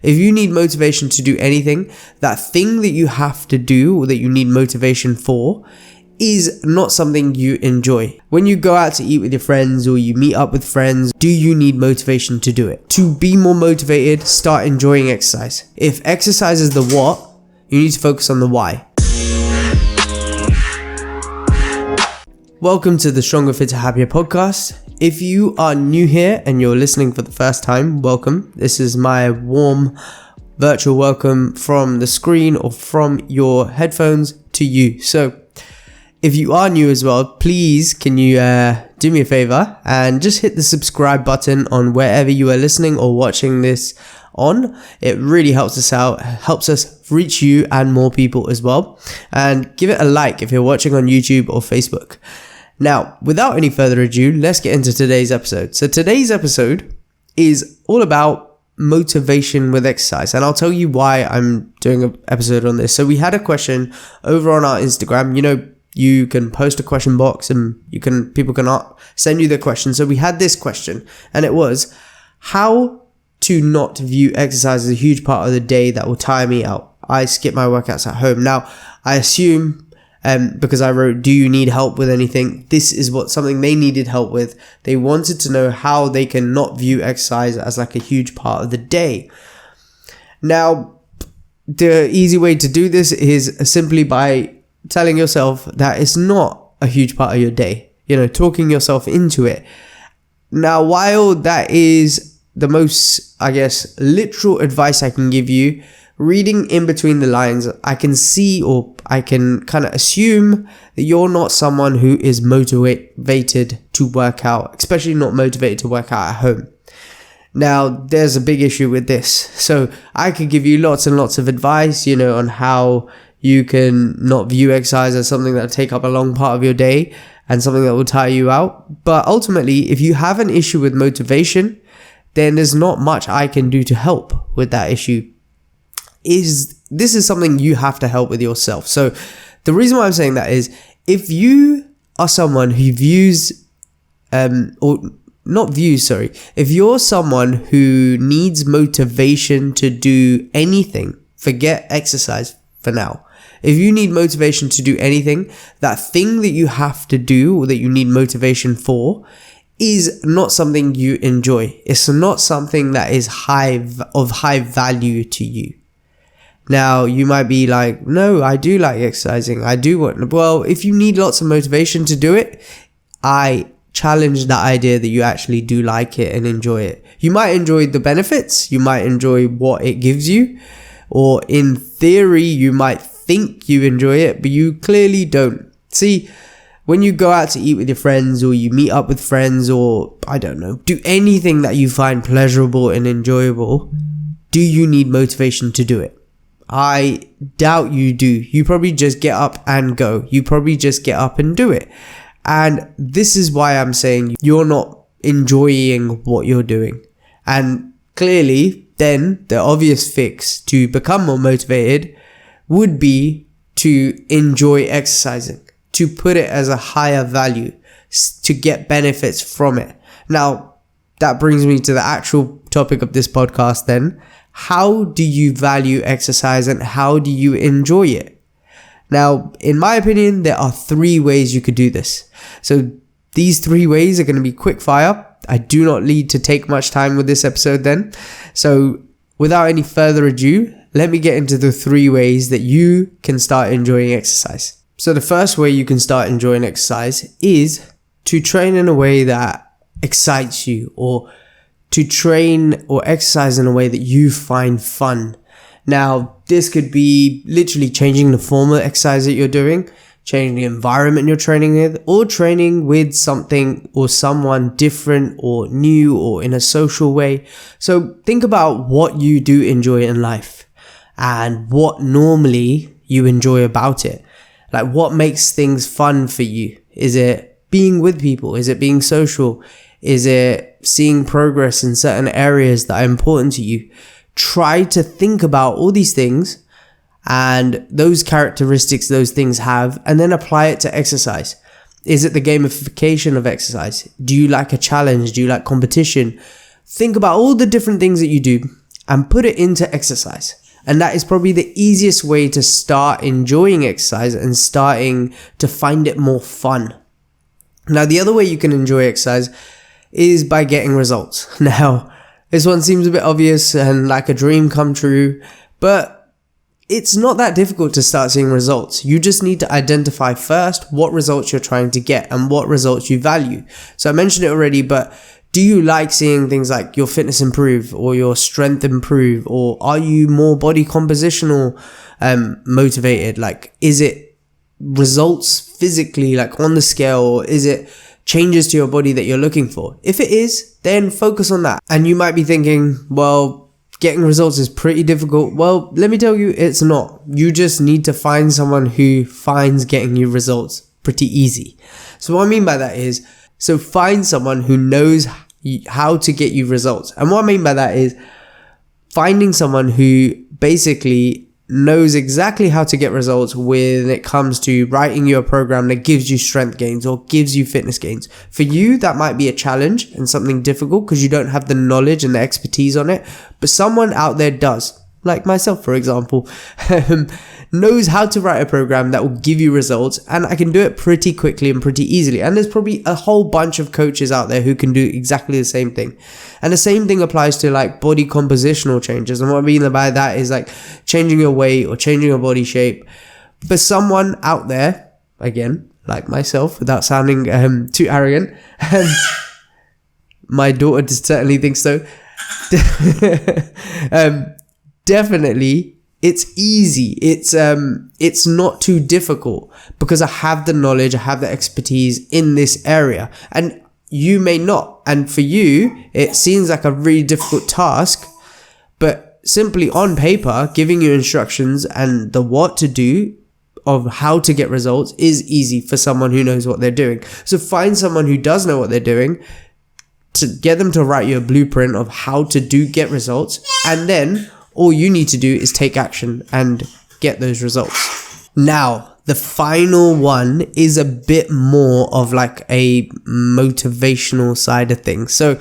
If you need motivation to do anything, that thing that you have to do or that you need motivation for is not something you enjoy. When you go out to eat with your friends or you meet up with friends, do you need motivation to do it? To be more motivated, start enjoying exercise. If exercise is the what, you need to focus on the why. Welcome to the Stronger, Fitter, Happier podcast. If you are new here and you're listening for the first time, welcome. This is my warm virtual welcome from the screen or from your headphones to you. So if you are new as well, please can you do me a favor and just hit the subscribe button on wherever you are listening or watching this on. It really helps us out, helps us reach you and more people as well. And give it a like if you're watching on YouTube or Facebook. Now, without any further ado, let's get into today's episode. So today's episode is all about motivation with exercise, and I'll tell you why I'm doing an episode on this. So we had a question over on our Instagram. You know, you can post a question box and people can send you the question. So we had this question, and it was how to not view exercise as a huge part of the day that will tire me out. I skip my workouts at home. Now, I assume because I wrote, do you need help with anything? This is something they needed help with. They wanted to know how they can not view exercise as like a huge part of the day. Now, the easy way to do this is simply by telling yourself that it's not a huge part of your day. You know, talking yourself into it. Now, while that is the most, I guess, literal advice I can give you, reading in between the lines, I can see or I can kind of assume that you're not someone who is motivated to work out, especially not motivated to work out at home. Now, there's a big issue with this. So I could give you lots and lots of advice, you know, on how you can not view exercise as something that will take up a long part of your day and something that will tire you out. But ultimately, if you have an issue with motivation, then there's not much I can do to help with that issue. This is something you have to help with yourself. So the reason why I'm saying that is if you are someone who if you're someone who needs motivation to do anything, forget exercise for now. If you need motivation to do anything, that thing that you have to do or that you need motivation for is not something you enjoy. It's not something that is of high value to you. Now, you might be like, no, I do like exercising. I do want. Well, if you need lots of motivation to do it, I challenge that idea that you actually do like it and enjoy it. You might enjoy the benefits. You might enjoy what it gives you. Or in theory, you might think you enjoy it, but you clearly don't. See, when you go out to eat with your friends or you meet up with friends or, I don't know, do anything that you find pleasurable and enjoyable, do you need motivation to do it? I doubt you do. You probably just get up and go. You probably just get up and do it. And this is why I'm saying you're not enjoying what you're doing. And clearly, then the obvious fix to become more motivated would be to enjoy exercising, to put it as a higher value, to get benefits from it. Now, that brings me to the actual topic of this podcast then. How do you value exercise and how do you enjoy it? Now, in my opinion, there are 3 ways you could do this. So these 3 ways are going to be quick fire. I do not need to take much time with this episode then. So without any further ado, let me get into the 3 ways that you can start enjoying exercise. So the first way you can start enjoying exercise is to train in a way that excites you, or to train or exercise in a way that you find fun. Now, this could be literally changing the form of exercise that you're doing, changing the environment you're training with, or training with something or someone different or new or in a social way. So think about what you do enjoy in life and what normally you enjoy about it. Like, what makes things fun for you? Is it being with people? Is it being social? Is it seeing progress in certain areas that are important to you? Try to think about all these things and those characteristics those things have, and then apply it to exercise. Is it the gamification of exercise? Do you like a challenge? Do you like competition? Think about all the different things that you do and put it into exercise. And that is probably the easiest way to start enjoying exercise and starting to find it more fun. Now, the other way you can enjoy exercise is by getting results. Now, this one seems a bit obvious and like a dream come true, but it's not that difficult to start seeing results. You just need to identify first what results you're trying to get and what results you value. So I mentioned it already, but do you like seeing things like your fitness improve or your strength improve? Or are you more body compositional motivated? Like, is it results physically, like on the scale, or is it changes to your body that you're looking for? If it is, then focus on that. And you might be thinking, well, getting results is pretty difficult. Well, let me tell you, it's not. You just need to find someone who finds getting you results pretty easy. So what I mean by that is, so find someone who knows how to get you results. And what I mean by that is finding someone who basically knows exactly how to get results when it comes to writing you a program that gives you strength gains or gives you fitness gains. For you, that might be a challenge and something difficult because you don't have the knowledge and the expertise on it, but someone out there does. Like myself, for example, knows how to write a program that will give you results, and I can do it pretty quickly and pretty easily. And there's probably a whole bunch of coaches out there who can do exactly the same thing. And the same thing applies to like body compositional changes. And what I mean by that is like changing your weight or changing your body shape. For someone out there, again, like myself, without sounding too arrogant, my daughter certainly thinks so. Definitely, it's easy. It's not too difficult because I have the knowledge, I have the expertise in this area, and you may not. And for you, it seems like a really difficult task, but simply on paper, giving you instructions and the what to do of how to get results is easy for someone who knows what they're doing. So find someone who does know what they're doing, to get them to write you a blueprint of how to get results, and then all you need to do is take action and get those results. Now, the final one is a bit more of like a motivational side of things. So,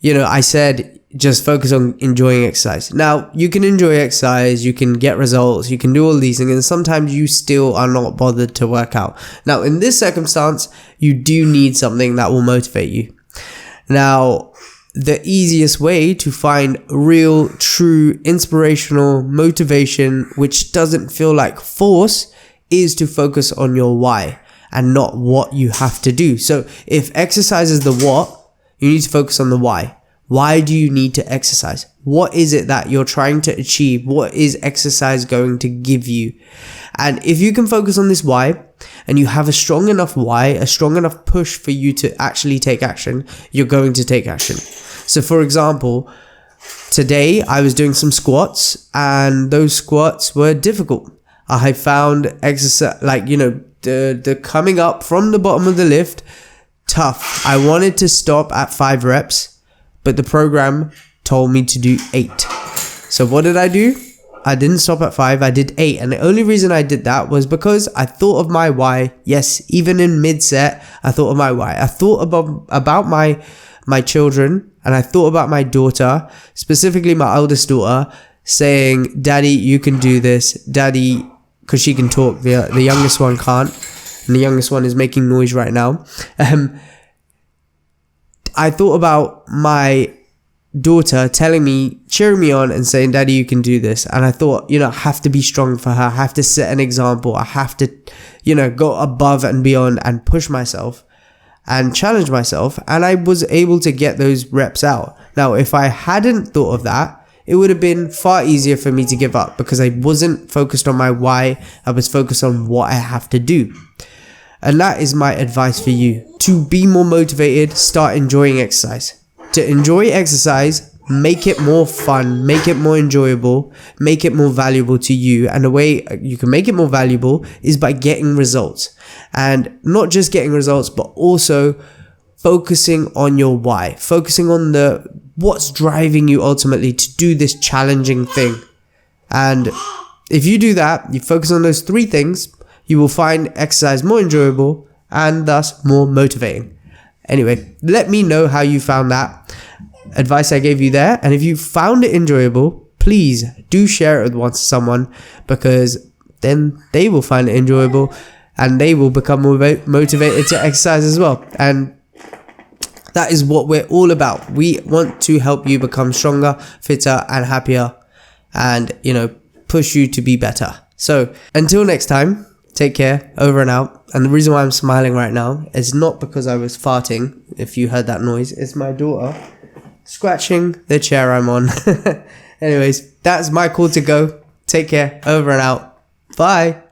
I said just focus on enjoying exercise. Now, you can enjoy exercise, you can get results, you can do all these things, and sometimes you still are not bothered to work out. Now, in this circumstance, you do need something that will motivate you. Now, the easiest way to find real, true, inspirational motivation, which doesn't feel like force, is to focus on your why and not what you have to do. So if exercise is the what, you need to focus on the why. Why do you need to exercise? What is it that you're trying to achieve? What is exercise going to give you? And if you can focus on this why, and you have a strong enough why, a strong enough push for you to actually take action, you're going to take action. So for example, today I was doing some squats, and those squats were difficult. I found exercise, like, the coming up from the bottom of the lift, tough. I wanted to stop at 5 reps, but the program told me to do 8. So what did I do? I didn't stop at 5, I did 8. And the only reason I did that was because I thought of my why. Yes, even in mid-set, I thought of my why. I thought about my children, and I thought about my daughter, specifically my eldest daughter, saying, Daddy, you can do this. Daddy, because she can talk, the youngest one can't. And the youngest one is making noise right now. I thought about my daughter telling me, cheering me on and saying, Daddy, you can do this. And I thought, I have to be strong for her. I have to set an example. I have to, go above and beyond and push myself and challenge myself. And I was able to get those reps out. Now, if I hadn't thought of that, it would have been far easier for me to give up because I wasn't focused on my why. I was focused on what I have to do. And that is my advice for you. To be more motivated, start enjoying exercise. To enjoy exercise, make it more fun, make it more enjoyable, make it more valuable to you. And the way you can make it more valuable is by getting results. And not just getting results, but also focusing on your why, focusing on what's driving you ultimately to do this challenging thing. And if you do that, you focus on those 3 things, you will find exercise more enjoyable and thus more motivating. Anyway, let me know how you found that. advice I gave you there. And if you found it enjoyable, please do share it with someone, because then they will find it enjoyable and they will become more motivated to exercise as well. And that is what we're all about. We want to help you become stronger, fitter, and happier, and, push you to be better. So until next time, take care. Over and out. And the reason why I'm smiling right now is not because I was farting, if you heard that noise. It's my daughter scratching the chair I'm on. Anyways, that's my call to go. Take care. Over and out. Bye.